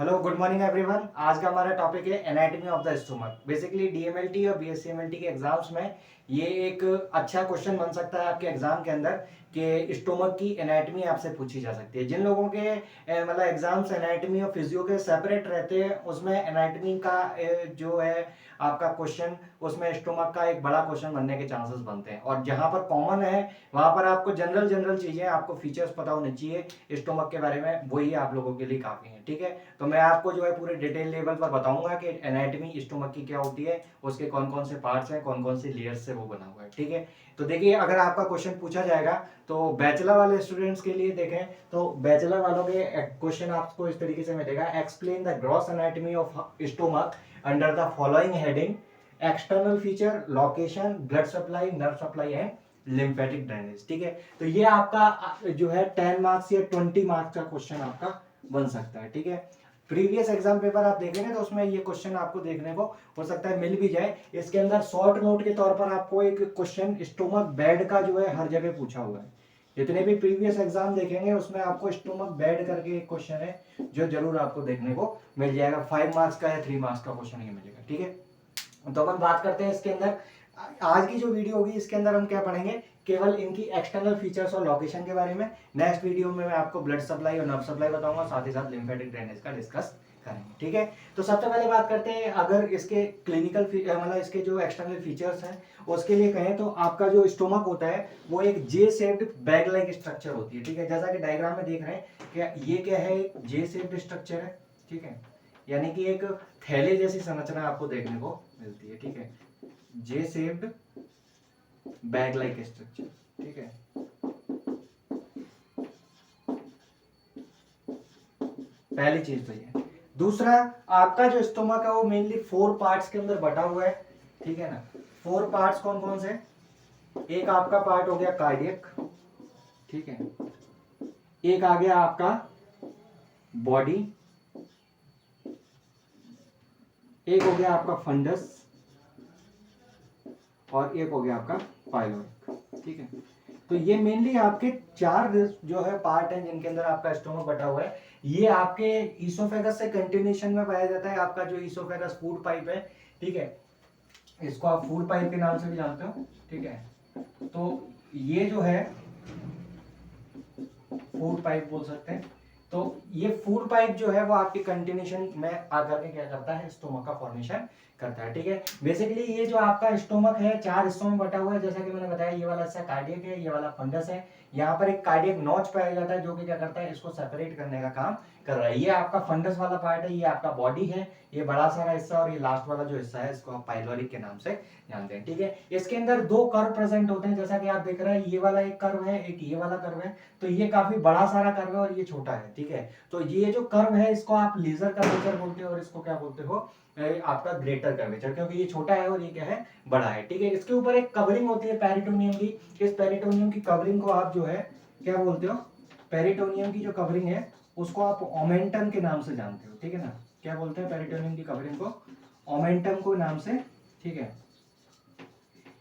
Hello good morning everyone. आज का हमारा टॉपिक है anatomy of the stomach. Basically DMLT और बीएससीएमएलटी के एग्जाम्स में ये एक अच्छा क्वेश्चन बन सकता है आपके एग्जाम के अंदर कि स्टोमक की एनाटॉमी आपसे पूछी जा सकती है। जिन लोगों के मतलब एग्जाम्स एनाटॉमी और फिजियो के सेपरेट रहते हैं उसमें एनाटॉमी का जो है आपका क्वेश्चन उसमें स्टोमक का एक बड़ा क्वेश्चन बनने के चांसेस बनते हैं। और जहां पर कॉमन है वहां पर आपको जनरल जनरल चीजें आपको फीचर्स पता होने चाहिए स्टोमक के बारे में, वही आप लोगों के लिए काफी है। ठीक है, तो मैं आपको जो है पूरे डिटेल लेवल पर बताऊंगा कि एनाटॉमी स्टोमक की क्या होती है, उसके कौन कौन से पार्ट्स हैं, कौन कौन सी लेयर्स से वो बना हुआ है। ठीक है, तो देखिए अगर आपका क्वेश्चन पूछा जाएगा तो बैचलर वाले स्टूडेंट्स के लिए देखें तो बैचलर वालों के क्वेश्चन आपको इस तरीके से मिलेगा। Explain the gross anatomy of stomach under the following heading: external feature, location, blood supply, nerve supply and lymphatic drainage. ठीक है, तो ये आपका जो है 10 मार्क्स या 20 मार्क्स का क्वेश्चन आपका बन सकता है। ठीक है, प्रीवियस एग्जाम पेपर आप देखेंगे तो उसमें ये क्वेश्चन आपको देखने को हो सकता है मिल भी जाए। इसके अंदर शॉर्ट नोट के तौर पर आपको एक क्वेश्चन स्टोमक बेड का जो है हर जगह पूछा हुआ है। जितने भी प्रीवियस एग्जाम देखेंगे उसमें आपको स्टोमक बेड करके एक क्वेश्चन है जो जरूर आपको देखने को मिल जाएगा। 5 मार्क्स का या 3 मार्क्स का क्वेश्चन ये मिलेगा। ठीक है, तो अपन बात करते हैं इसके अंदर। आज की जो वीडियो होगी इसके अंदर हम क्या पढ़ेंगे, केवल इनकी एक्सटर्नल फीचर्स और लोकेशन के बारे में। नेक्स्ट वीडियो में मैं आपको ब्लड सप्लाई और नर्व सप्लाई बताऊंगा, साथ ही साथ लिम्फेटिक ड्रेनेज का डिस्कस करेंगे। ठीक है, तो सबसे पहले बात करते हैं अगर इसके क्लिनिकल मतलब इसके जो एक्सटर्नल फीचर्स हैं उसके लिए कहें तो आपका जो स्टोमक होता है वो एक जे शेप्ड बैग लाइक स्ट्रक्चर होती है। ठीक है, जैसा कि डायग्राम में देख रहे हैं कि ये क्या है, जे शेप्ड स्ट्रक्चर है। ठीक है, यानी कि एक थैले जैसी संरचना आपको देखने को मिलती है। ठीक है, जे शेप्ड बैग लाइक स्ट्रक्चर। ठीक है, पहली चीज तो ये। दूसरा, आपका जो स्टोमक है वो मेनली 4 पार्ट्स के अंदर बटा हुआ है। ठीक है ना, 4 पार्ट्स कौन कौन से? एक आपका पार्ट हो गया कार्डियक। ठीक है, एक आ गया आपका बॉडी, एक हो गया आपका फंडस और एक हो गया आपका पाइलोरिक। ठीक है, तो ये मेनली आपके 4 जो है पार्ट हैं जिनके अंदर आपका स्टोमक बटा हुआ है। ये आपके ईसोफेगस से कंटिन्यूशन में पाया जाता है। आपका जो ईसोफेगस फूड पाइप है, ठीक है, इसको आप फूड पाइप के नाम से भी जानते हो। ठीक है, तो ये जो है फूड पाइप बोल सकते हैं। तो ये फूड पाइप जो है वो आपके कंटिन्यूशन में आकर के क्या करता है, स्टोमक का फॉर्मेशन करता है। ठीक है, बेसिकली ये जो आपका स्टोमक है 4 हिस्सों में बटा हुआ है। जैसा कि मैंने बताया, ये वाला हिस्सा कार्डियक है, ये वाला फंडस है, यहाँ पर एक कार्डियक नॉच पाया जाता है जो कि क्या करता है, इसको सेपरेट करने का काम कर रहा है। ये आपका फंडस वाला पार्ट है, ये आपका बॉडी है, ये बड़ा सारा हिस्सा, और ये लास्ट वाला जो हिस्सा है इसको आप पाइलोरिक के नाम से जानते हैं। ठीक है, इसके अंदर 2 कर्व प्रेजेंट होते हैं, जैसा कि आप देख रहे हैं, ये वाला एक कर्व है, एक ये वाला कर्व है। तो ये काफी बड़ा सारा कर्व है और ये छोटा है। ठीक है, तो ये जो कर्व है इसको आप लेजर कर्वेचर बोलते हो और इसको क्या बोलते हो, आपका ग्रेटर कर्वेचर, क्योंकि ये छोटा है और ये क्या है, बड़ा है। ठीक है, इसके ऊपर एक कवरिंग होती है पेरिटोनियम की। इस पेरिटोनियम की कवरिंग को आप जो है क्या बोलते हो, पेरिटोनियम की जो कवरिंग है उसको आप ओमेंटम के नाम से जानते हो। ठीक है ना, क्या बोलते हैं पेरिटोनियम की कवरिंग को, ओमेंटम को नाम से। ठीक है,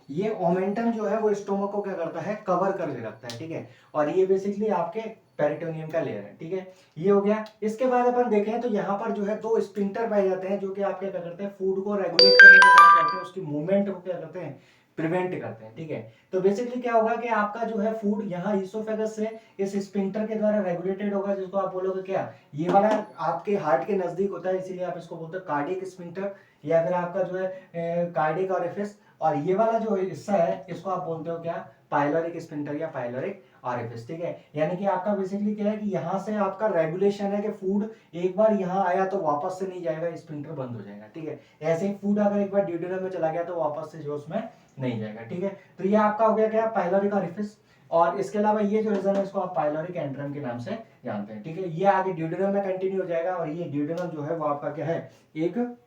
ये ओमेंटम जो है वो स्टोमक को क्या करता है, कवर करके रखता है। ठीक है, और ये बेसिकली आपके पेरिटोनियम का लेयर है। ठीक है, ये हो गया। इसके बाद अपन देखें तो यहाँ पर जो है 2 स्पिंक्टर पाए जाते हैं जो कि आपके क्या करते हैं, फूड को रेगुलेट करने का काम करते हैं, उसकी मूवमेंट को क्या करते हैं, प्रिवेंट करते हैं। ठीक है, तो बेसिकली क्या होगा कि आपका जो है फूड यहाँ ईसोफेगस से इस स्पिंक्टर के द्वारा रेगुलेटेड होगा, जिसको आप बोलोगे क्या, ये वाला आपके हार्ट के नजदीक होता है, इसीलिए आप इसको बोलते हो कार्डियक स्पिंक्टर, या फिर आपका जो है कार्डियक ऑरिफिस। और ये वाला जो हिस्सा है इसको आप बोलते हो क्या, पाइलोरिक स्फिंक्टर या पाइलोरिक ऑरिफिस। ठीक है, यानी कि आपका बेसिकली क्या है कि यहां से आपका रेगुलेशन है कि फूड एक बार यहां आया तो वापस से नहीं जाएगा, स्फिंक्टर बंद हो जाएगा। ठीक है, ऐसे ही फूड अगर एक बार ड्यूडेनम में चला गया तो वापस से जो उसमें नहीं जाएगा। ठीक है, तो ये आपका हो गया क्या, पाइलोरिक ऑरिफिस। और इसके अलावा ये जो रीजन है इसको आप पाइलोरिक एंट्रम के नाम से जानते हैं। ठीक है, ये आगे ड्यूडेनम में कंटिन्यू हो जाएगा और ये ड्यूडेनम जो है वो आपका क्या है, एक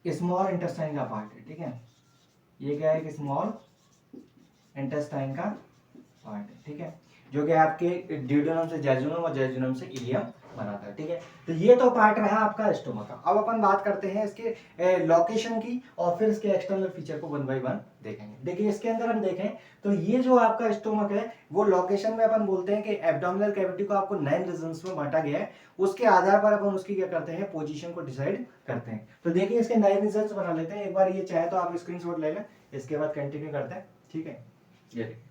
स्मॉल इंटेस्टाइन का पार्ट है। ठीक है, ये क्या है, एक स्मॉल इंटेस्टाइन का पार्ट है। ठीक है, जो कि आपके ड्यूडेनम से जेजुनम और जेजुनम से इलियम बनाता है। ठीक है, तो ये तो पार्ट रहा आपका स्टोमक का। अब अपन बात करते हैं इसके लोकेशन की और फिर इसके एक्सटर्नल फीचर को वन बाय वन देखेंगे। देखिए इसके अंदर हम देखें तो ये जो आपका स्टोमक है वो लोकेशन में अपन बोलते हैं कि एब्डोमिनल कैविटी को आपको 9 रीजन्स में बांटा गया है, उसके आधार पर अपन उसकी क्या करते हैं, पोजीशन को डिसाइड करते हैं। तो देखिए इसके 9 रीजन्स बना लेते हैं। एक बार ये चाहे तो आप स्क्रीनशॉट ले लें, इसके बाद कंटिन्यू करते हैं। ठीक है, ये देखिए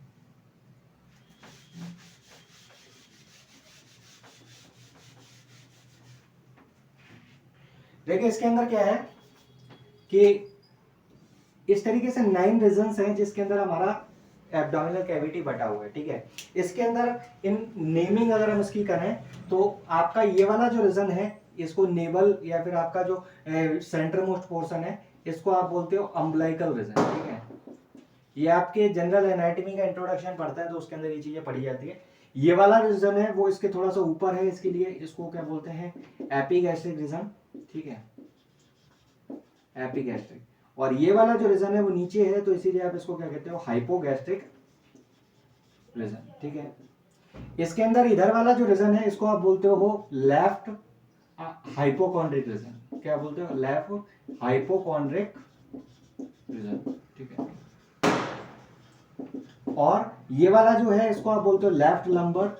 देखिए इसके अंदर क्या है कि इस तरीके से 9 रीजन्स हैं जिसके अंदर हमारा एब्डोमिनल कैविटी बटा हुआ है। ठीक है, इसके अंदर इन नेमिंग अगर हम इसकी करें तो आपका ये वाला जो रीजन है इसको नेवल या फिर आपका जो सेंटर मोस्ट पोर्शन है इसको आप बोलते हो अम्बलाइकल रीजन। ठीक है, ये आपके जनरल एनाटॉमी का इंट्रोडक्शन पढ़ता है तो उसके अंदर ये चीजें पढ़ी जाती है। ये वाला रीजन है वो इसके थोड़ा सा ऊपर है, इसके लिए इसको क्या बोलते हैं, एपिगैस्ट्रिक रीजन। ठीक है, एपिगैस्ट्रिक। और ये वाला जो रीजन है वो नीचे है तो इसीलिए आप इसको क्या कहते हो, हाइपोगैस्ट्रिक रीजन। ठीक है, इसके अंदर इधर वाला जो रीजन है इसको आप बोलते हो लेफ्ट हाइपोकॉन्ड्रिक रीजन। क्या बोलते हो, लेफ्ट हाइपोकॉन्ड्रिक रीजन। ठीक है, और ये वाला जो है इसको आप बोलते हो लेफ्ट लंबर।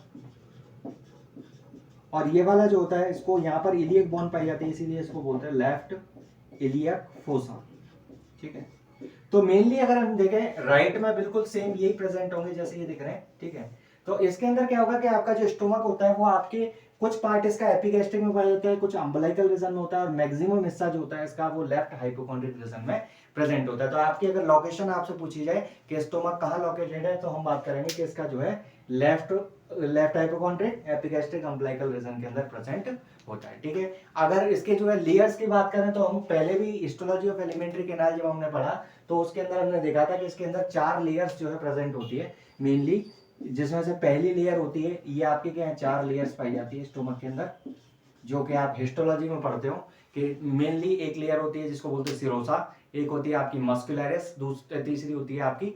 और ये वाला जो होता है इसको यहाँ पर इलियक बोन पाई जाती है इसीलिए इसको बोलते हैं लेफ्ट इलियक फोसा। ठीक है, तो मेनली अगर हम देखें राइट में बिल्कुल सेम यही प्रेजेंट होंगे जैसे ये दिख रहे हैं। ठीक है, तो इसके अंदर क्या होगा कि आपका जो स्टोमक होता है वो आपके कुछ पार्ट इसका एपिगैस्ट्रिक में पाया जाता है, कुछ अम्बलाइकल रीजन में होता है और मैक्सिमम हिस्सा जो होता है इसका वो लेफ्ट हाइपोकॉन्ड्रिक रीजन में प्रेजेंट होता है। तो आपकी अगर लोकेशन आपसे पूछी जाए कि स्टोमक कहाँ लोकेटेड है तो हम बात करेंगे कि इसका जो है left hypochondriac epigastric umbilical region के अंदर प्रेजेंट होता है। ठीक है, अगर इसके जो है लेयर्स की बात करें तो हम पहले भी हिस्टोलॉजी ऑफ एलिमेंट्री कैनाल जब हमने पढ़ा तो उसके अंदर हमने देखा था कि इसके अंदर 4 लेयर्स जो है प्रेजेंट होती है मेनली, जिसमें से पहली लेयर होती है ये आपके क्या है, 4 लेयर्स पाई जाती है स्टोमक के अंदर, जो कि आप हिस्टोलॉजी में पढ़ते हो कि मेनली एक लेयर होती है जिसको बोलते हैं सिरोसा, एक होती है आपकी मस्कुलरिस, तीसरी होती है आपकी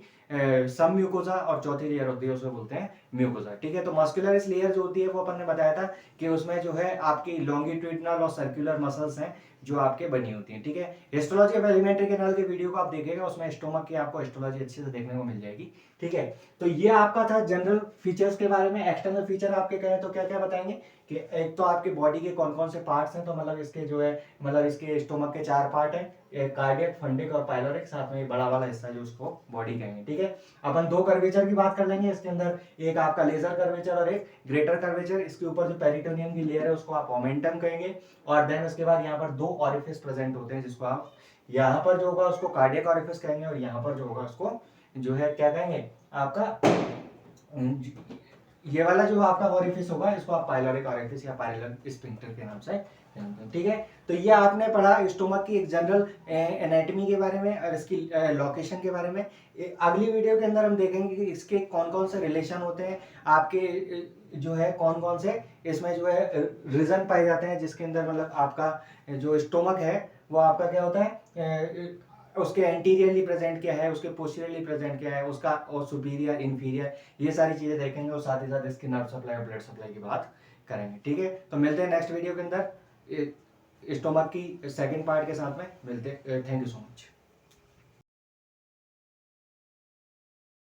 सब म्यूकोजा और चौथी लेयर होती है उसको बोलते हैं म्यूकोजा। ठीक है, तो मस्कुलरिस लेयर जो होती है वो अपन ने बताया था कि उसमें जो है आपकी लॉन्गिट्यूडिनल और सर्कुलर मसल्स हैं जो आपके बनी होती हैं। ठीक है, हिस्टोलॉजी ऑफ एलिमेंट्री कैनाल के वीडियो को आप देखेगा उसमें स्टोमक की आपको हिस्टोलॉजी अच्छे से देखने को मिल जाएगी। ठीक है, तो ये आपका था जनरल फीचर्स के बारे में। एक्सटर्नल फीचर आपके कहें तो क्या क्या बताएंगे कि एक तो आपके बॉडी के कौन कौन से पार्ट्स हैं, तो मतलब इसके जो है मतलब इसके स्टोमक के 4 पार्ट हैं, एक कार्डियक, फंडिक और पाइलोरिक, साथ में बड़ा वाला हिस्सा जो उसको बॉडी कहेंगे। ठीक है, अपन 2 कर्वेचर की बात कर लेंगे इसके अंदर, एक आपका लेजर कर्वेचर और एक ग्रेटर कर्वेचर। इसके ऊपर जो पेरिटोनियम की लेयर है उसको आप ओमेंटम कहेंगे और देन उसके बाद यहाँ पर 2 ऑरिफिस प्रेजेंट होते हैं जिसको आप यहाँ पर जो होगा उसको कार्डियक ऑरिफिस कहेंगे और यहाँ पर जो होगा उसको जो है क्या कहेंगे आपका ये वाला जो आपका ओरिफिस होगा इसको आप पाइलोरिक ओरिफिस या पाइलर स्फिंक्टर के नाम से जानते हैं। ठीक है, तो ये आपने पढ़ा स्टोमक की एक जनरल एनाटॉमी के बारे में और इसकी लोकेशन के बारे में। अगली वीडियो के अंदर हम देखेंगे कि इसके कौन कौन से रिलेशन होते हैं आपके जो है कौन कौन से इसमें जो है रीजन पाए जाते हैं जिसके अंदर मतलब आपका जो स्टोमक है वो आपका क्या होता है, उसके एंटीरियरली प्रेजेंट क्या है, उसके पोस्टीरियरली प्रेजेंट क्या है, उसका और सुपीरियर इंफीरियर, ये सारी चीजें देखेंगे और साथ ही साथ इसकी नर्व सप्लाई और ब्लड सप्लाई की बात करेंगे। ठीक है, तो मिलते हैं नेक्स्ट वीडियो के अंदर स्टोमक की सेकंड पार्ट के साथ में मिलते हैं। Thank you so much.